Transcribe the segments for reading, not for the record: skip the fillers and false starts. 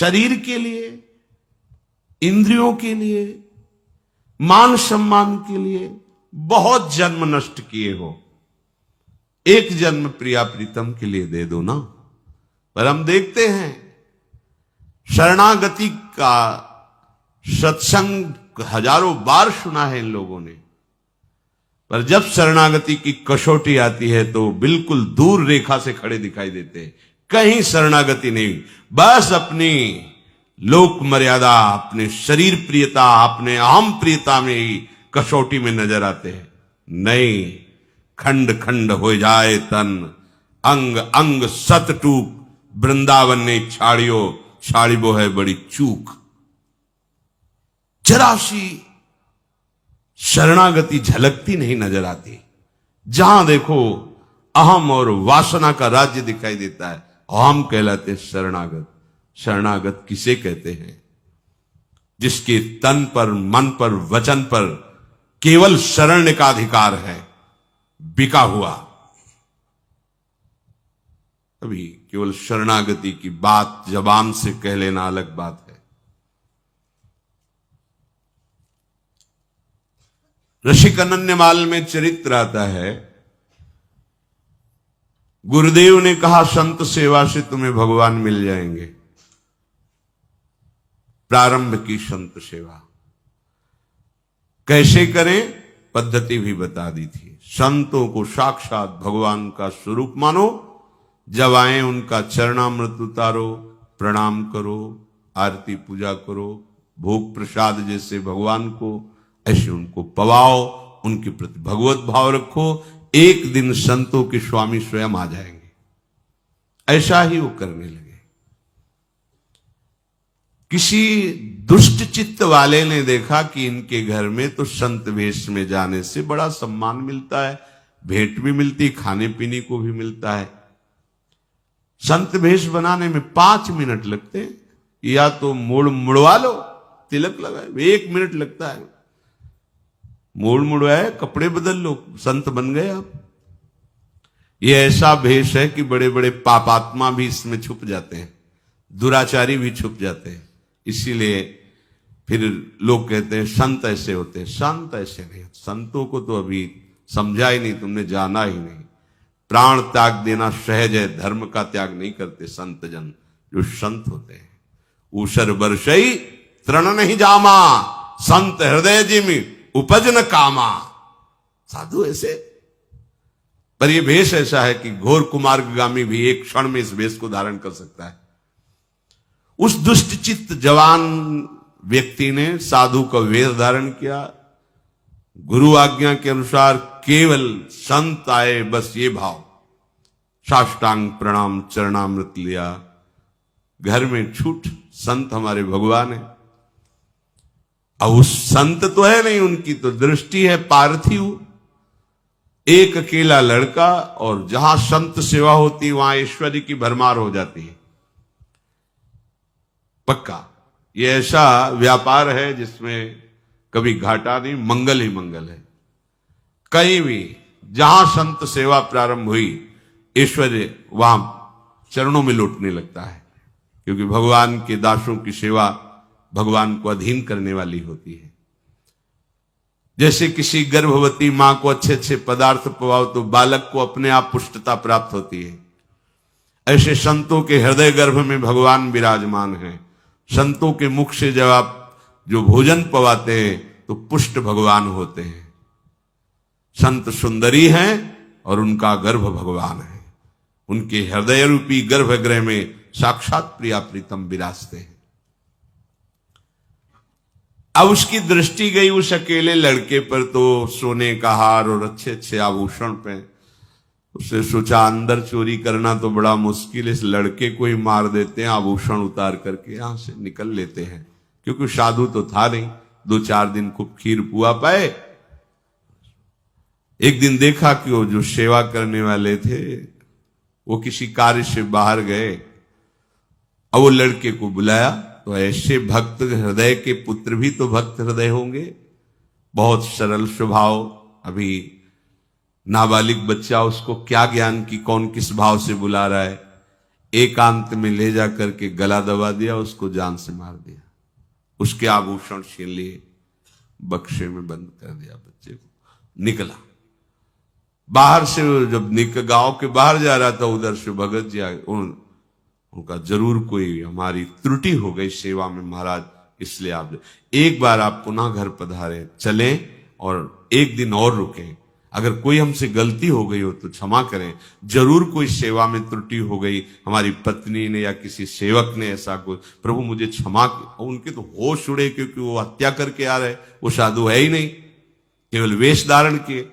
शरीर के लिए, इंद्रियों के लिए, मान सम्मान के लिए बहुत जन्म नष्ट किए हो, एक जन्म प्रिया प्रीतम के लिए दे दो ना। पर हम देखते हैं शरणागति का सत्संग हजारों बार सुना है इन लोगों ने, पर जब शरणागति की कसौटी आती है तो बिल्कुल दूर रेखा से खड़े दिखाई देते हैं। कहीं शरणागति नहीं, बस अपनी लोक मर्यादा, अपने शरीर प्रियता, अपने अहम प्रियता में ही कसौटी में नजर आते हैं। नहीं, खंड खंड हो जाए तन, अंग अंग सत टूक, वृंदावन ने छाड़ियो, छाड़िबो है बड़ी चूक। जरा सी शरणागति झलकती नहीं नजर आती। जहां देखो अहम और वासना का राज्य दिखाई देता है। अहम कहलाते शरणागत। शरणागत किसे कहते हैं? जिसके तन पर, मन पर, वचन पर केवल शरण का अधिकार है, बिका हुआ। अभी केवल शरणागति की बात जबान से कह लेना अलग बात है। ऋषिक अनन्यमाल में चरित्र आता है, गुरुदेव ने कहा संत सेवा से तुम्हें भगवान मिल जाएंगे। प्रारंभ की संत सेवा कैसे करें, पद्धति भी बता दी थी। संतों को साक्षात भगवान का स्वरूप मानो, जब आए उनका चरणामृत उतारो, प्रणाम करो, आरती पूजा करो, भोग प्रसाद जैसे भगवान को ऐसे उनको पवाओ, उनके प्रति भगवत भाव रखो। एक दिन संतों के स्वामी स्वयं आ जाएंगे। ऐसा ही वो करने लगे। किसी दुष्ट चित्त वाले ने देखा कि इनके घर में तो संत वेश में जाने से बड़ा सम्मान मिलता है, भेंट भी मिलती, खाने पीने को भी मिलता है। संत भेष बनाने में 5 मिनट लगते हैं, या तो मोड़ मुड़वा लो, तिलक लगाए, 1 मिनट लगता है। मोड़ मुड़वाए, कपड़े बदल लो, संत बन गए आप। ये ऐसा भेष है कि बड़े बड़े पापात्मा भी इसमें छुप जाते हैं, दुराचारी भी छुप जाते हैं। इसीलिए फिर लोग कहते हैं संत ऐसे होते हैं। संत ऐसे नहीं, संतों को तो अभी समझा ही नहीं, तुमने जाना ही नहीं। प्राण त्याग देना सहज है, धर्म का त्याग नहीं करते संत जन जो संत होते हैं। ऊसर वर्षई तृण नहीं जामा, संत हृदय जिमि उपज न कामा। साधु ऐसे, पर यह भेष ऐसा है कि घोर कुमार्गामी भी एक क्षण में इस भेष को धारण कर सकता है। उस दुष्ट चित्त जवान व्यक्ति ने साधु का वेश धारण किया, गुरु आज्ञा के अनुसार केवल संत आए, बस ये भाव, साष्टांग प्रणाम, चरणामृत लिया, घर में छूट, संत हमारे भगवान है। अब उस संत तो है नहीं, उनकी तो दृष्टि है पार्थिव, एक अकेला लड़का, और जहां संत सेवा होती वहां ऐश्वर्य की भरमार हो जाती है। पक्का ये ऐसा व्यापार है जिसमें कभी घाटा नहीं, मंगल ही मंगल है। कहीं भी जहां संत सेवा प्रारंभ हुई, ऐश्वर्य वहां चरणों में लौटने लगता है, क्योंकि भगवान के दासों की सेवा भगवान को अधीन करने वाली होती है। जैसे किसी गर्भवती मां को अच्छे अच्छे पदार्थ पवाओ तो बालक को अपने आप पुष्टता प्राप्त होती है, ऐसे संतों के हृदय गर्भ में भगवान विराजमान है। संतों के मुख से जब आप जो भोजन पवाते हैं तो पुष्ट भगवान होते हैं। संत सुंदरी हैं और उनका गर्भ भगवान है। उनके हृदय रूपी गर्भगृह में साक्षात प्रिया प्रीतम विराजते हैं। अब उसकी दृष्टि गई उस अकेले लड़के पर, तो सोने का हार और अच्छे अच्छे आभूषण पे। उसने सोचा अंदर चोरी करना तो बड़ा मुश्किल, इस लड़के को ही मार देते हैं, आभूषण उतार करके यहां से निकल लेते हैं। क्योंकि साधु तो था नहीं, 2-4 दिन खूब खीर पुआ पाए। एक दिन देखा कि वो जो सेवा करने वाले थे वो किसी कार्य से बाहर गए। अब वो लड़के को बुलाया, तो ऐसे भक्त हृदय के पुत्र भी तो भक्त हृदय होंगे, बहुत सरल स्वभाव। अभी नाबालिग बच्चा, उसको क्या ज्ञान की कौन किस भाव से बुला रहा है। एकांत में ले जा करके गला दबा दिया, उसको जान से मार दिया, उसके आभूषण छीन लिए, बक्से में बंद कर दिया, बच्चे को निकला। बाहर से जब गांव के बाहर जा रहा था, उधर से भगत जी आए। उनका जरूर कोई हमारी त्रुटि हो गई सेवा में महाराज, इसलिए आप एक बार आप पुनः घर पधारे, चलें और एक दिन और रुकें। अगर कोई हमसे गलती हो गई हो तो क्षमा करें, जरूर कोई सेवा में त्रुटि हो गई, हमारी पत्नी ने या किसी सेवक ने ऐसा कुछ, प्रभु मुझे क्षमा। उनके तो होश उड़े, क्योंकि वो हत्या करके आ रहे, वो साधु है ही नहीं, केवल वेश धारण किए।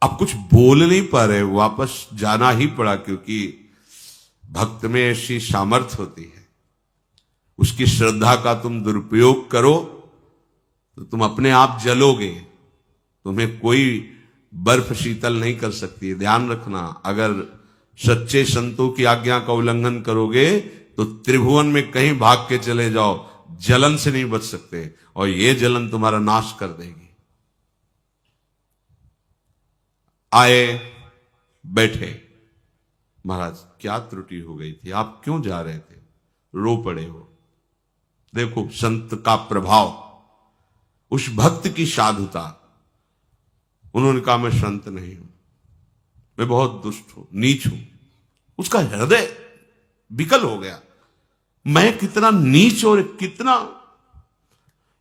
अब कुछ बोल नहीं पा रहे, वापस जाना ही पड़ा, क्योंकि भक्त में ऐसी सामर्थ्य होती है, उसकी श्रद्धा का तुम दुरुपयोग करो तो तुम अपने आप जलोगे, तुम्हें कोई बर्फ शीतल नहीं कर सकती। ध्यान रखना, अगर सच्चे संतों की आज्ञा का उल्लंघन करोगे तो त्रिभुवन में कहीं भाग के चले जाओ, जलन से नहीं बच सकते, और ये जलन तुम्हारा नाश कर देगी। आए, बैठे, महाराज क्या त्रुटि हो गई थी, आप क्यों जा रहे थे, रो पड़े हो। देखो संत का प्रभाव, उस भक्त की साधुता। उन्होंने कहा मैं संत नहीं हूं, मैं बहुत दुष्ट हूं, नीच हूं। उसका हृदय विकल हो गया, मैं कितना नीच और कितना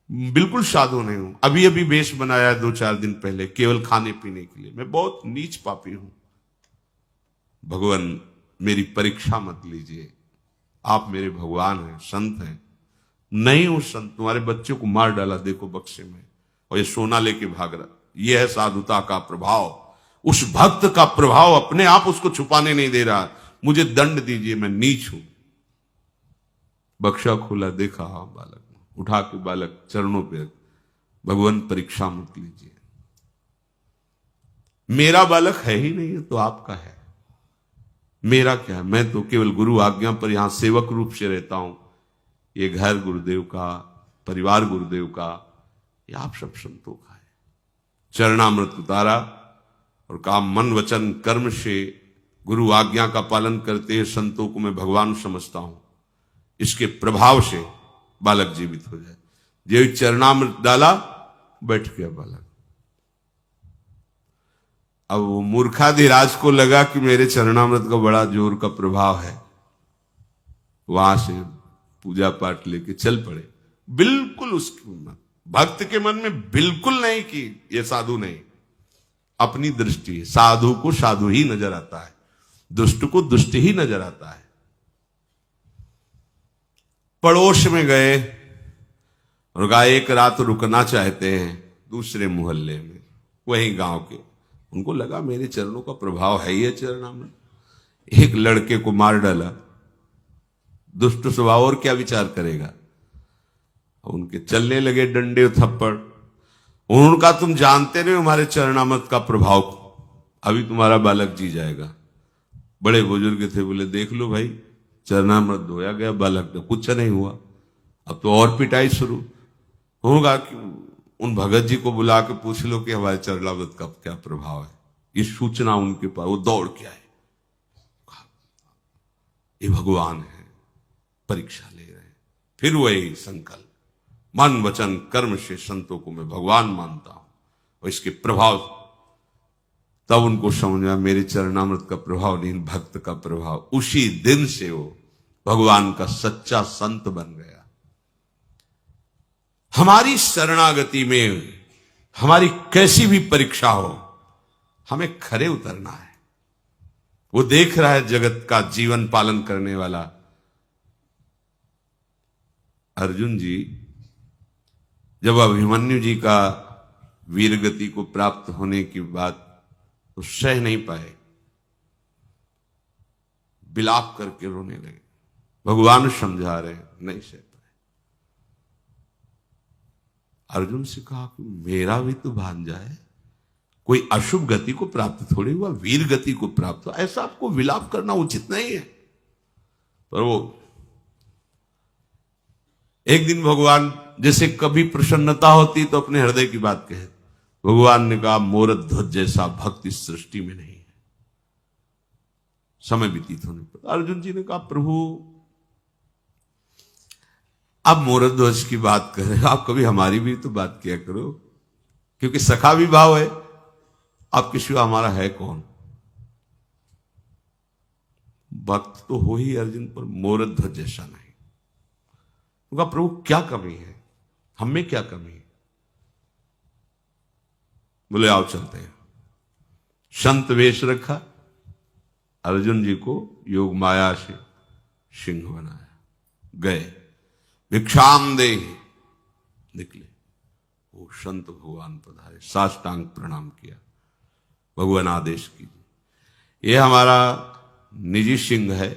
बिल्कुल साधु नहीं हूं। अभी अभी वेश बनाया 2-4 दिन पहले, केवल खाने पीने के लिए, मैं बहुत नीच पापी हूं। भगवान मेरी परीक्षा मत लीजिए, आप मेरे भगवान हैं, संत हैं। नहीं हूं संत, तुम्हारे बच्चे को मार डाला देखो बक्से में, और ये सोना लेके भाग रहा। यह है साधुता का प्रभाव, उस भक्त का प्रभाव अपने आप उसको छुपाने नहीं दे रहा। मुझे दंड दीजिए, मैं नीच हूं। बक्सा खोला, देखा हाँ बालक, उठा के बालक चरणों पे, भगवान परीक्षा मत लीजिए, मेरा बालक है ही नहीं है तो आपका है, मेरा क्या है, मैं तो केवल गुरु आज्ञा पर यहां सेवक रूप से रहता हूं। ये घर गुरुदेव का, परिवार गुरुदेव का, ये आप सब संतों का है। चरणामृत उतारा और कहा मन वचन कर्म से गुरु आज्ञा का पालन करते हैं संतों को मैं भगवान समझता हूं, इसके प्रभाव से बालक जीवित हो जाए। जो चरणामृत डाला, बैठ गया बालक। अब वो मूर्खाधिराज को लगा कि मेरे चरणामृत का बड़ा जोर का प्रभाव है, वहां से पूजा पाठ लेके चल पड़े। बिल्कुल उसकी भक्त के मन में बिल्कुल नहीं कि ये साधु नहीं, अपनी दृष्टि है, साधु को साधु ही नजर आता है, दुष्ट को दुष्ट ही नजर आता है। पड़ोस में गए और कहा एक रात रुकना चाहते हैं दूसरे मोहल्ले में, वही गांव के। उनको लगा मेरे चरणों का प्रभाव है ये चरणामृत। एक लड़के को मार डाला, दुष्ट स्वभाव, और क्या विचार करेगा। उनके चलने लगे डंडे थप्पड़। उन्होंने कहा तुम जानते नहीं हमारे चरणामृत का प्रभाव, अभी तुम्हारा बालक जी जाएगा। बड़े बुजुर्ग थे, बोले देख लो भाई, चरणामृत धोया गया, बालक ने कुछ नहीं हुआ। अब तो और पिटाई शुरू होगा कि उन भगत जी को बुला के पूछ लो कि हमारे चरणामृत का क्या प्रभाव है। ये सूचना उनके पास, वो दौड़ के आए, ये भगवान है, परीक्षा ले रहे हैं। फिर वही संकल्प, मन वचन कर्म से संतों को मैं भगवान मानता हूं, और इसके प्रभाव। तब उनको समझा मेरे चरणामृत का प्रभाव नहीं, भक्त का प्रभाव। उसी दिन से वो भगवान का सच्चा संत बन गया। हमारी शरणागति में हमारी कैसी भी परीक्षा हो, हमें खरे उतरना है। वो देख रहा है जगत का जीवन पालन करने वाला। अर्जुन जी जब अभिमन्यु जी का वीरगति को प्राप्त होने की बात तो सह नहीं पाए, विलाप करके रोने लगे। भगवान समझा रहे, नहीं सह पाए। अर्जुन से कहा कि मेरा भी तो भांजा है, कोई अशुभ गति को प्राप्त थोड़ी हुआ, वीर गति को प्राप्त हुआ, ऐसा आपको विलाप करना उचित नहीं है। पर वो एक दिन भगवान जैसे कभी प्रसन्नता होती तो अपने हृदय की बात कहे। भगवान ने कहा मोर ध्वज जैसा भक्त इस सृष्टि में नहीं है। समय व्यतीत होने पर अर्जुन जी ने कहा, प्रभु आप मोरद ध्वज की बात कर रहे हो, आप कभी हमारी भी तो बात किया करो, क्योंकि सखा भी भाव है, आपके सिवा हमारा है कौन। भक्त तो हो ही अर्जुन, पर मोरद ध्वज जैसा नहीं। उनका प्रभु क्या कमी है, हम में क्या कमी है। बोले आओ चलते हैं। संत वेश रखा, अर्जुन जी को योग माया से सिंह बनाया, गए भिक्षाम दे निकले। वो संत भगवान पधारे, साष्टांग प्रणाम किया, भगवान आदेश कीजिए, ये हमारा निजी सिंह है,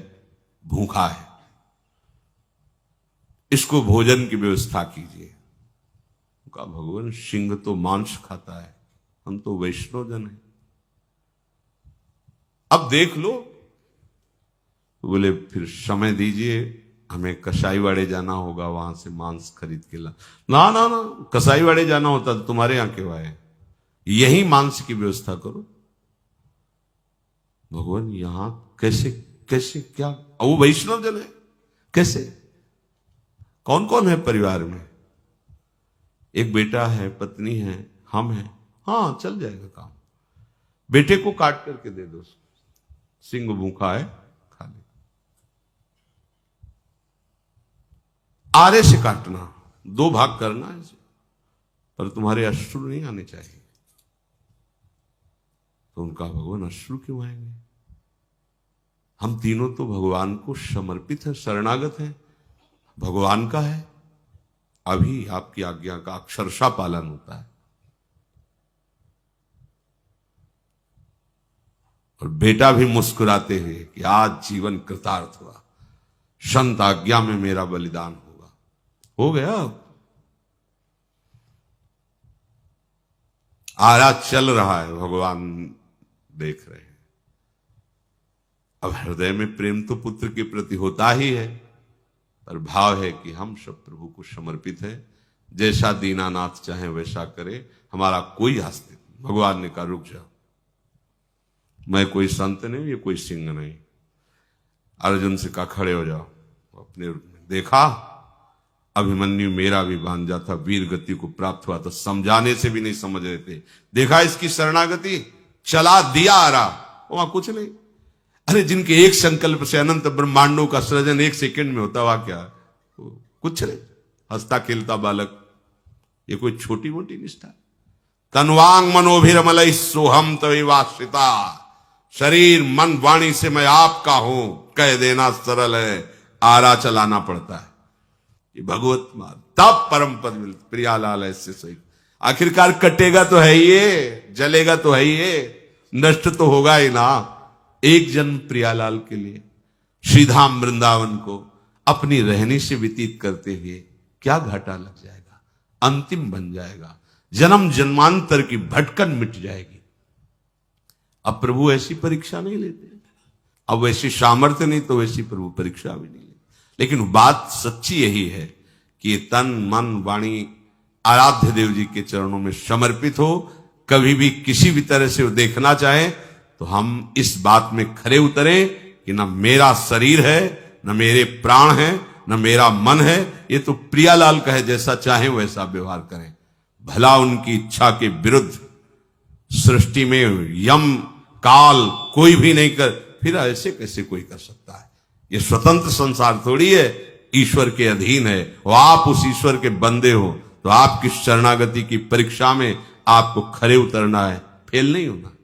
भूखा है, इसको भोजन की व्यवस्था कीजिए। कहा भगवान सिंह तो मांस खाता है, हम तो वैष्णव जन है, अब देख लो। बोले फिर समय दीजिए, हमें कसाईवाड़े जाना होगा, वहां से मांस खरीद के ला। ना ना ना, कसाईवाड़े जाना होता तो तुम्हारे यहां क्यों आए, यही मांस की व्यवस्था करो। भगवान यहां कैसे कैसे क्या, वो वैष्णव जन है, कैसे, कौन कौन है परिवार में, एक बेटा है, पत्नी है, हम हैं, हाँ चल जाएगा काम। बेटे को काट करके दे दो, सिंह भूखा है, खा ले। आरे से काटना, 2 भाग करना है इसे, पर तुम्हारे अश्रु नहीं आने चाहिए। तो उनका भगवान अश्रु क्यों आएंगे, हम तीनों तो भगवान को समर्पित है, शरणागत है, भगवान का है, अभी आपकी आज्ञा का अक्षरशः पालन होता है। और बेटा भी मुस्कुराते हुए कि आज जीवन कृतार्थ हुआ, संत आज्ञा में मेरा बलिदान होगा, हो गया। आरा चल रहा है, भगवान देख रहे हैं। अब हृदय में प्रेम तो पुत्र के प्रति होता ही है, पर भाव है कि हम सब प्रभु को समर्पित है, जैसा दीनानाथ चाहे वैसा करे, हमारा कोई हस्ती। भगवान ने कहा रुक जाओ, मैं कोई संत नहीं, ये कोई सिंह नहीं। अर्जुन से कहा खड़े हो जाओ। अपने देखा अभिमन्यु मेरा भी भांजा था, वीर गति को प्राप्त हुआ, तो समझाने से भी नहीं समझ रहे थे। देखा इसकी शरणागति, चला दिया आ रहा, वहां कुछ नहीं। अरे जिनके एक संकल्प से अनंत ब्रह्मांडों का सृजन 1 सेकंड में होता हुआ, क्या कुछ नहीं, हंसता खेलता बालक, ये कोई छोटी मोटी निष्ठा। तन्वांग मनोभिरमल सोहम तविवाश्रिता, शरीर मन वाणी से मैं आपका हूं कह देना सरल है, आरा चलाना पड़ता है। ये भगवत मार्ग, तब परम पद मिलता। प्रियालाल ऐसे सही, आखिरकार कटेगा तो है ये, जलेगा तो है ये, नष्ट तो होगा ही ना। एक जन्म प्रियालाल के लिए श्रीधाम वृंदावन को अपनी रहनी से व्यतीत करते हुए क्या घाटा लग जाएगा, अंतिम बन जाएगा, जन्म जन्मांतर की भटकन मिट जाएगी। अब प्रभु ऐसी परीक्षा नहीं लेते, अब वैसी सामर्थ्य नहीं तो वैसी प्रभु परीक्षा भी नहीं लेते। लेकिन बात सच्ची यही है कि ये तन मन वाणी आराध्य देव जी के चरणों में समर्पित हो। कभी भी किसी भी तरह से वो देखना चाहे तो हम इस बात में खरे उतरें कि न मेरा शरीर है, न मेरे प्राण है, न मेरा मन है, ये तो प्रियालाल कहे जैसा चाहे वैसा व्यवहार करें। भला उनकी इच्छा के विरुद्ध सृष्टि में यम काल कोई भी नहीं कर, फिर ऐसे कैसे कोई कर सकता है। ये स्वतंत्र संसार थोड़ी है, ईश्वर के अधीन है। और आप उस ईश्वर के बंदे हो तो आपकी शरणागति की परीक्षा में आपको खरे उतरना है, फेल नहीं होना।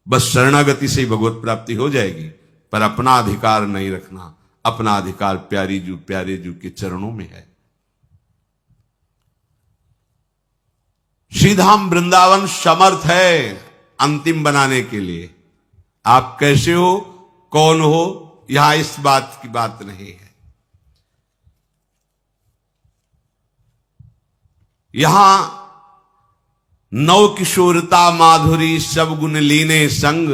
बस शरणागति से ही भगवत प्राप्ति हो जाएगी, पर अपना अधिकार नहीं रखना। अपना अधिकार प्यारे जू के चरणों में है। श्रीधाम वृंदावन समर्थ है अंतिम बनाने के लिए। आप कैसे हो, कौन हो, यहां इस बात की बात नहीं है। यहां नव किशोरता माधुरी सब गुण लीने संग,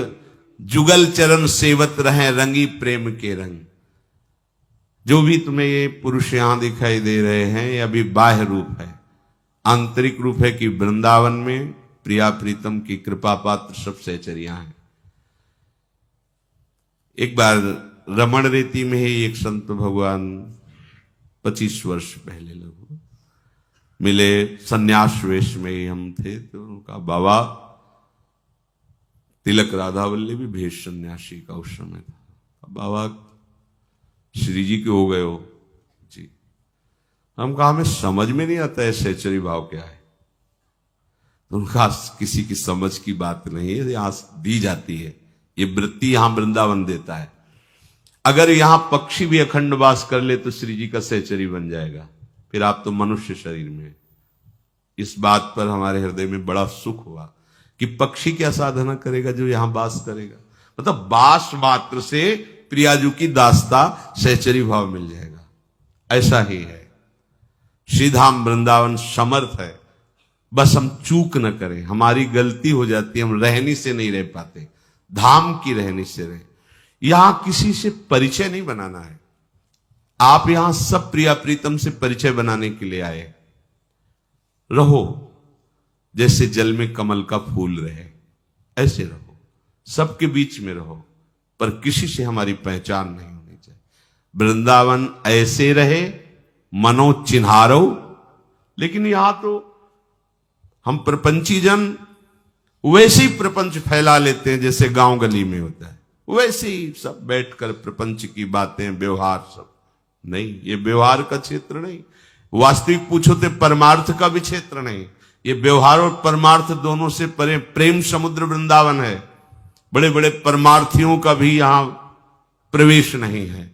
जुगल चरण सेवत रहे रंगी प्रेम के रंग। जो भी तुम्हें ये पुरुष यहां दिखाई दे रहे हैं, ये अभी बाह्य रूप है। आंतरिक रूप है कि वृंदावन में प्रिया प्रीतम की कृपा पात्र सब सहचरियां हैं। एक बार रमण रेती में ही एक संत भगवान 25 वर्ष पहले लगभग मिले, सन्यास वेश में ही हम थे। तो उनका बाबा तिलक राधावल्लभी भेष सन्यासी का उस समय था। बाबा श्री जी के हो गए हो जी। हम कहा हमें समझ में नहीं आता है सहचरी भाव क्या है। तो उनका किसी की समझ की बात नहीं है, यहां दी जाती है ये वृत्ति, यहां वृंदावन देता है। अगर यहां पक्षी भी अखंड वास कर ले तो श्री जी का सहचरी बन जाएगा, फिर आप तो मनुष्य शरीर में। इस बात पर हमारे हृदय में बड़ा सुख हुआ कि पक्षी क्या साधना करेगा जो यहां वास करेगा। मतलब वास मात्र से प्रियाजू की दास्ता सहचरी भाव मिल जाएगा। ऐसा ही है, श्रीधाम वृंदावन समर्थ है, बस हम चूक न करें। हमारी गलती हो जाती है, हम रहनी से नहीं रह पाते, धाम की रहनी से रहे। यहां किसी से परिचय नहीं बनाना है। आप यहां सब प्रिया प्रीतम से परिचय बनाने के लिए आए। रहो जैसे जल में कमल का फूल रहे, ऐसे रहो, सबके बीच में रहो, पर किसी से हमारी पहचान नहीं होनी चाहिए। वृंदावन ऐसे रहे, मनो चिन्हारो। लेकिन यहां तो हम प्रपंची जन वैसे ही प्रपंच फैला लेते हैं जैसे गांव गली में होता है, वैसे ही सब बैठकर प्रपंच की बातें, व्यवहार सब नहीं। ये व्यवहार का क्षेत्र नहीं, वास्तविक पूछो तो परमार्थ का भी क्षेत्र नहीं। ये व्यवहार और परमार्थ दोनों से परे प्रेम समुद्र वृंदावन है। बड़े बड़े परमार्थियों का भी यहां प्रवेश नहीं है।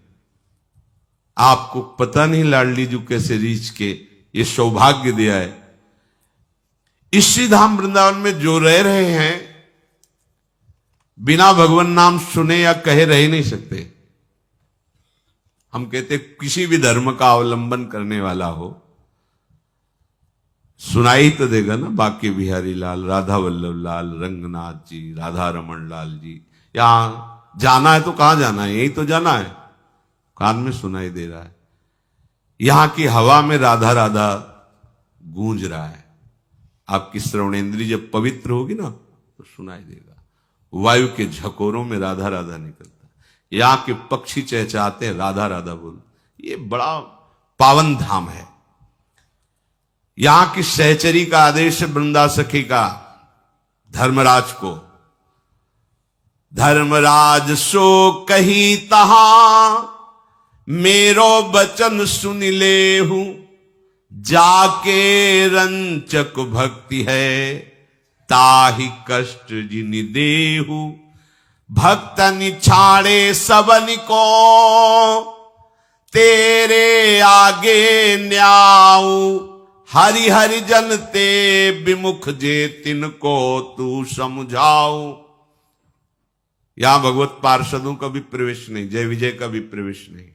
आपको पता नहीं लाडली जी कैसे रीछ के ये सौभाग्य दिया है। इस श्रीधाम वृंदावन में जो रह रहे हैं, बिना भगवान नाम सुने या कहे रह नहीं सकते। हम कहते किसी भी धर्म का अवलंबन करने वाला हो सुनाई तो देगा ना, बाकी बिहारी लाल, राधा वल्लभ लाल, रंगनाथ जी, राधा रमन लाल जी। यहां जाना है तो कहां जाना है, यही तो जाना है, कान में सुनाई दे रहा है। यहां की हवा में राधा राधा गूंज रहा है। आपकी श्रवणेंद्री जब पवित्र होगी ना तो सुनाई देगा। वायु के झकोरों में राधा राधा निकलता है। यहां के पक्षी चहचहाते हैं, राधा राधा बोल। ये बड़ा पावन धाम है। यहां की सहचरी का आदेश वृंदा सखी का धर्मराज को, धर्मराज सो कही तहां मेरो बचन सुन लेहूं, जाके रंचक भक्ति है ताहि कष्ट जिनि देहु, भक्तनि छाड़े सबनि को तेरे आगे न्याऊ, हरि हरि जन ते विमुख जे तिनको तू समझाओ। यहां भगवत पार्षदों का भी प्रवेश नहीं, जय विजय का भी प्रवेश नहीं।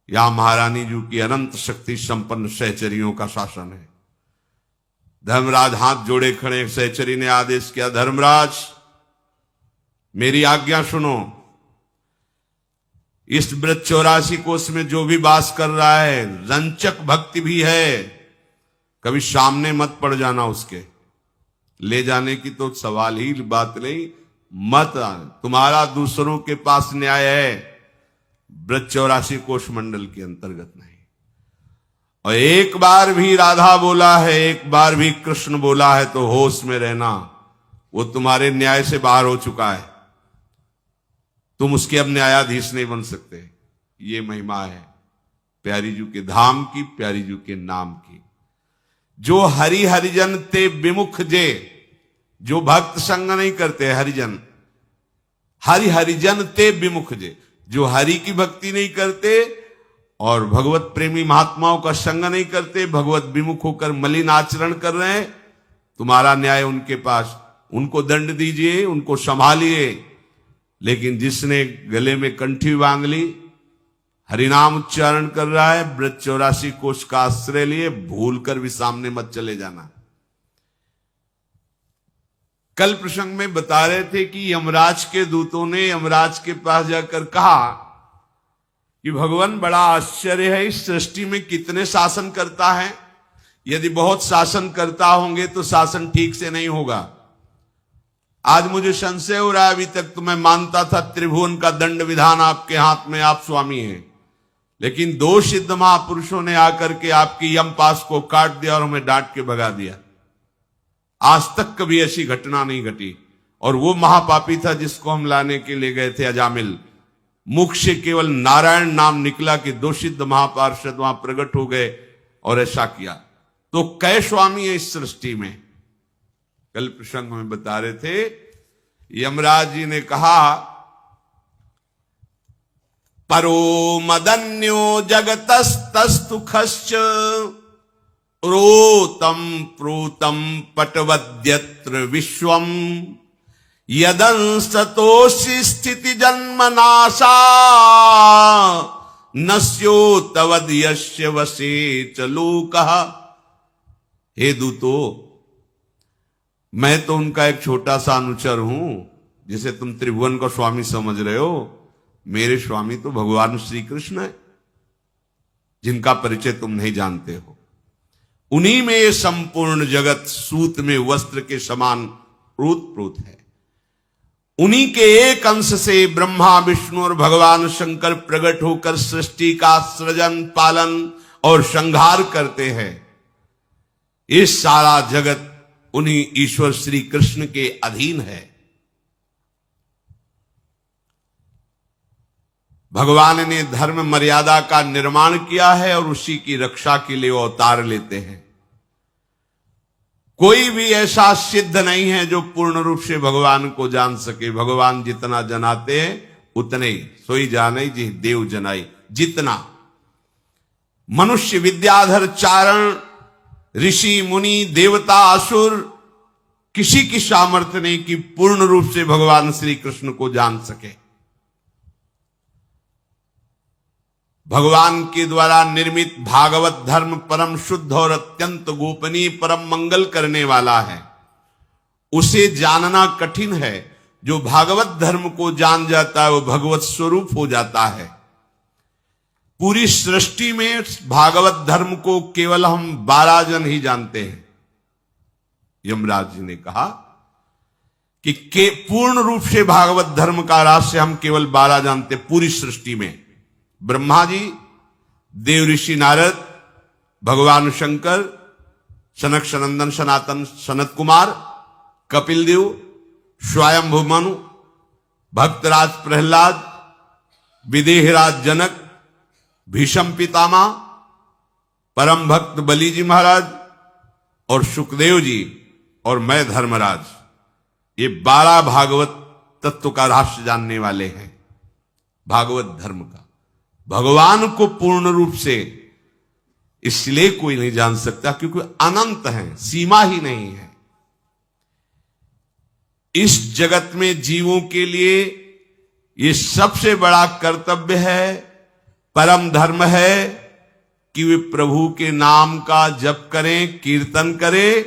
यहां महारानी जी की अनंत शक्ति संपन्न सहचरियों का शासन है। धर्मराज हाथ जोड़े खड़े, सहचरी ने आदेश किया, धर्मराज मेरी आज्ञा सुनो। इस ब्रज 84 कोष में जो भी वास कर रहा है, रंचक भक्ति भी है, कभी सामने मत पड़ जाना उसके। ले जाने की तो सवाल ही बात नहीं, मत। तुम्हारा दूसरों के पास न्याय है, ब्रज 84 कोष मंडल के अंतर्गत नहीं। और एक बार भी राधा बोला है, एक बार भी कृष्ण बोला है तो होश में रहना, वो तुम्हारे न्याय से बाहर हो चुका है। तुम उसके अब न्यायाधीश नहीं बन सकते। ये महिमा है प्यारी जी के धाम की, प्यारी जी के नाम की। जो हरि हरिजन ते विमुख जे, जो भक्त संग नहीं करते, हरिजन, हरि हरिजन ते विमुख जे, जो हरि की भक्ति नहीं करते और भगवत प्रेमी महात्माओं का संग नहीं करते, भगवत विमुख होकर मलिन आचरण कर रहे हैं, तुम्हारा न्याय उनके पास। उनको दंड दीजिए, उनको संभालिए। लेकिन जिसने गले में कंठी बांध ली, हरिनाम उच्चारण कर रहा है, ब्रज 84 कोष का आश्रय लिए, भूल कर भी सामने मत चले जाना। कल प्रसंग में बता रहे थे कि यमराज के दूतों ने यमराज के पास जाकर कहा कि भगवान बड़ा आश्चर्य है, इस सृष्टि में कितने शासन करता है। यदि बहुत शासन करता होंगे तो शासन ठीक से नहीं होगा। आज मुझे संशय हो रहा है, अभी तक तो मैं मानता था त्रिभुवन का दंड विधान आपके हाथ में, आप स्वामी हैं, लेकिन दो सिद्ध महापुरुषों ने आकर के आपकी यम पास को काट दिया और हमें डांट के भगा दिया। आज तक कभी ऐसी घटना नहीं घटी। और वो महापापी था जिसको हम लाने के लिए गए थे, अजामिल। मुख से केवल नारायण नाम निकला कि दो सिद्ध महापार्षद वहां प्रकट हो गए और ऐसा किया। तो कै स्वामी है इस सृष्टि में? कल प्रसंग में बता रहे थे, यमराज जी ने कहा, परो मदन्यो जगतस्तुखश्च रोतम प्रोतम पटवद्यत्र विश्वम यदंसतोषि स्थिति जन्मनाशा नस्यो तवद यस्य वसे च लोकः। हे दूतो, मैं तो उनका एक छोटा सा अनुचर हूं, जिसे तुम त्रिभुवन का स्वामी समझ रहे हो। मेरे स्वामी तो भगवान श्री कृष्ण है, जिनका परिचय तुम नहीं जानते हो। उन्हीं में ये संपूर्ण जगत सूत में वस्त्र के समान ओतप्रोत है। उन्हीं के एक अंश से ब्रह्मा विष्णु और भगवान शंकर प्रकट होकर सृष्टि का सृजन पालन और संहार करते हैं। ये सारा जगत उन्हीं ईश्वर श्री कृष्ण के अधीन है। भगवान ने धर्म मर्यादा का निर्माण किया है और उसी की रक्षा के लिए वो अवतार लेते हैं। कोई भी ऐसा सिद्ध नहीं है जो पूर्ण रूप से भगवान को जान सके। भगवान जितना जनाते हैं उतने ही, सोई जाने जी देव जनाई। जितना मनुष्य विद्याधर चारण ऋषि मुनि देवता असुर किसी की सामर्थ्य नहीं कि पूर्ण रूप से भगवान श्री कृष्ण को जान सके। भगवान के द्वारा निर्मित भागवत धर्म परम शुद्ध और अत्यंत गोपनीय परम मंगल करने वाला है। उसे जानना कठिन है। जो भागवत धर्म को जान जाता है वो भगवत स्वरूप हो जाता है। पूरी सृष्टि में भागवत धर्म को केवल हम 12 जन ही जानते हैं। यमराज जी ने कहा कि पूर्ण रूप से भागवत धर्म का रहस्य हम केवल 12 जानते पूरी सृष्टि में। ब्रह्मा जी, देव ऋषि नारद, भगवान शंकर, सनक सनंदन सनातन सनत कुमार, कपिल देव, स्वयंभु मनु, भक्तराज प्रहलाद, विदेहराज जनक, भीष्म पितामह, परम भक्त बलि जी महाराज और सुखदेव जी और मैं धर्मराज, ये 12 भागवत तत्व का रहस्य जानने वाले हैं। भागवत धर्म का भगवान को पूर्ण रूप से इसलिए कोई नहीं जान सकता क्योंकि अनंत है, सीमा ही नहीं है। इस जगत में जीवों के लिए ये सबसे बड़ा कर्तव्य है, परम धर्म है कि वे प्रभु के नाम का जप करें, कीर्तन करें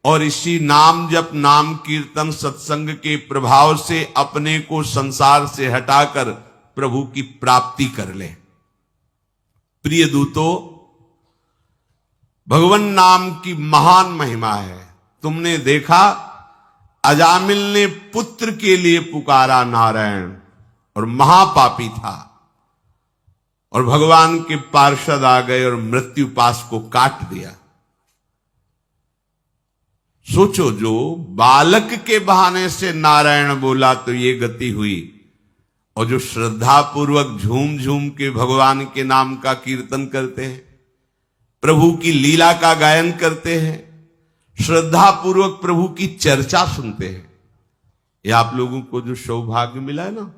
और इसी नाम जप, नाम कीर्तन, सत्संग के प्रभाव से अपने को संसार से हटाकर प्रभु की प्राप्ति कर ले। प्रिय दूतो, भगवान नाम की महान महिमा है। तुमने देखा अजामिल ने पुत्र के लिए पुकारा नारायण और महापापी था और भगवान के पार्षद आ गए और मृत्यु पास को काट दिया। सोचो, जो बालक के बहाने से नारायण बोला तो ये गति हुई, और जो श्रद्धा पूर्वक झूम झूम के भगवान के नाम का कीर्तन करते हैं, प्रभु की लीला का गायन करते हैं, श्रद्धा पूर्वक प्रभु की चर्चा सुनते हैं, ये आप लोगों को जो सौभाग्य मिला है ना,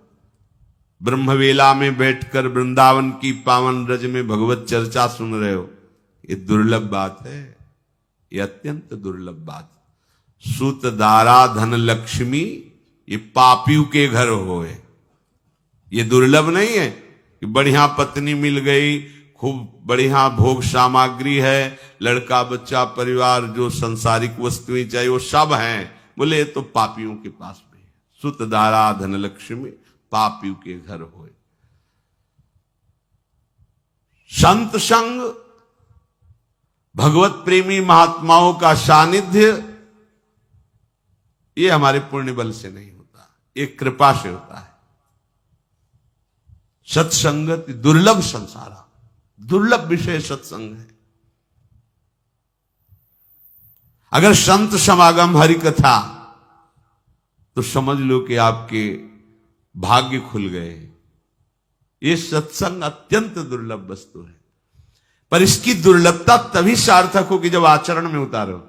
ब्रह्मवेला में बैठकर वृंदावन की पावन रज में भगवत चर्चा सुन रहे हो, ये दुर्लभ बात है, ये अत्यंत दुर्लभ बात। सुत दारा धन लक्ष्मी ये पापियों के घर होए, ये दुर्लभ नहीं है कि बढ़िया पत्नी मिल गई, खूब बढ़िया भोग सामग्री है, लड़का बच्चा परिवार जो संसारिक वस्तुएं चाहिए वो सब हैं, बोले तो पापियों के पास भी है। सुत दारा धन लक्ष्मी पापियों के घर होए। संत संग, भगवत प्रेमी महात्माओं का सानिध्य ये हमारे पुण्य बल से नहीं होता, ये कृपा से होता है। सत्संगत दुर्लभ संसारा, दुर्लभ विषय सत्संग है। अगर संत समागम हरि कथा, तो समझ लो कि आपके भाग्य खुल गए। ये सत्संग अत्यंत दुर्लभ वस्तु है, पर इसकी दुर्लभता तभी सार्थक होगी जब आचरण में उतारो।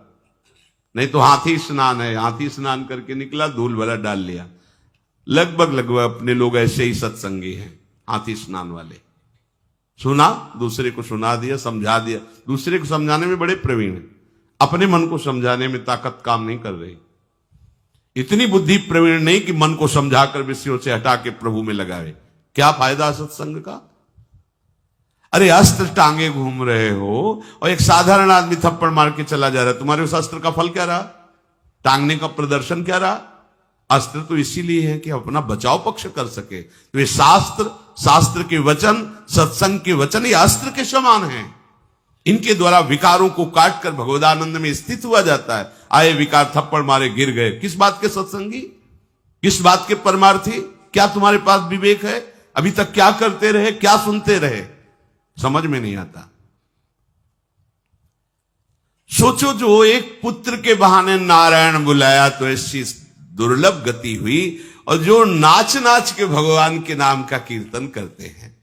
नहीं तो हाथी स्नान है, हाथी स्नान करके निकला, धूल भला डाल लिया। लगभग अपने लोग ऐसे ही सत्संगी हैं, हाथी स्नान वाले। सुना, दूसरे को सुना दिया, समझा दिया। दूसरे को समझाने में बड़े प्रवीण हैं, अपने मन को समझाने में ताकत काम नहीं कर रही। इतनी बुद्धि प्रवीण नहीं कि मन को समझाकर विषयों से हटा के प्रभु में लगावे। क्या फायदा सत्संग का? अरे अस्त्र टांगे घूम रहे हो और एक साधारण आदमी थप्पड़ मार के चला जा रहा है, तुम्हारे उस अस्त्र का फल क्या रहा? टांगने का प्रदर्शन क्या रहा? अस्त्र तो इसीलिए है कि अपना बचाव पक्ष कर सके। तो ये शास्त्र के वचन, सत्संग के वचन, ये अस्त्र के समान हैं। इनके द्वारा विकारों को काट कर भगवदानंद में स्थित हुआ जाता है। आए विकार, थप्पड़ मारे, गिर गए। किस बात के सत्संगी, किस बात के परमार्थी? क्या तुम्हारे पास विवेक है? अभी तक क्या करते रहे, क्या सुनते रहे, समझ में नहीं आता। सोचो, जो एक पुत्र के बहाने नारायण बुलाया तो ऐसी दुर्लभ गति हुई, और जो नाच नाच के भगवान के नाम का कीर्तन करते हैं,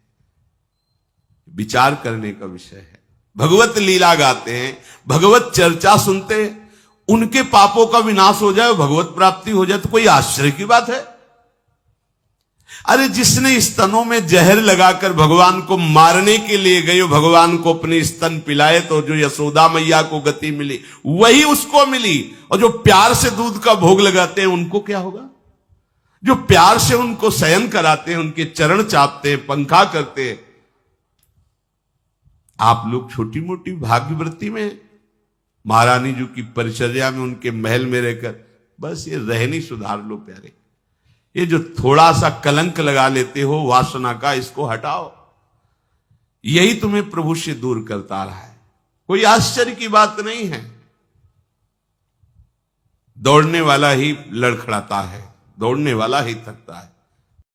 विचार करने का विषय है। भगवत लीला गाते हैं, भगवत चर्चा सुनते हैं, उनके पापों का विनाश हो जाए, भगवत प्राप्ति हो जाए, तो कोई आश्चर्य की बात है? अरे जिसने स्तनों में जहर लगाकर भगवान को मारने के लिए गए, भगवान को अपने स्तन पिलाए, तो जो यशोदा मैया को गति मिली वही उसको मिली। और जो प्यार से दूध का भोग लगाते हैं उनको क्या होगा? जो प्यार से उनको शयन कराते हैं, उनके चरण चापते हैं, पंखा करते हैं। आप लोग छोटी मोटी भाग्यवृत्ति में, महारानी जी की परिचर्या में, उनके महल में रहकर बस ये रहनी सुधार लो प्यारे। ये जो थोड़ा सा कलंक लगा लेते हो वासना का, इसको हटाओ। यही तुम्हें प्रभु से दूर करता रहा है। कोई आश्चर्य की बात नहीं है। दौड़ने वाला ही लड़खड़ाता है, दौड़ने वाला ही थकता है।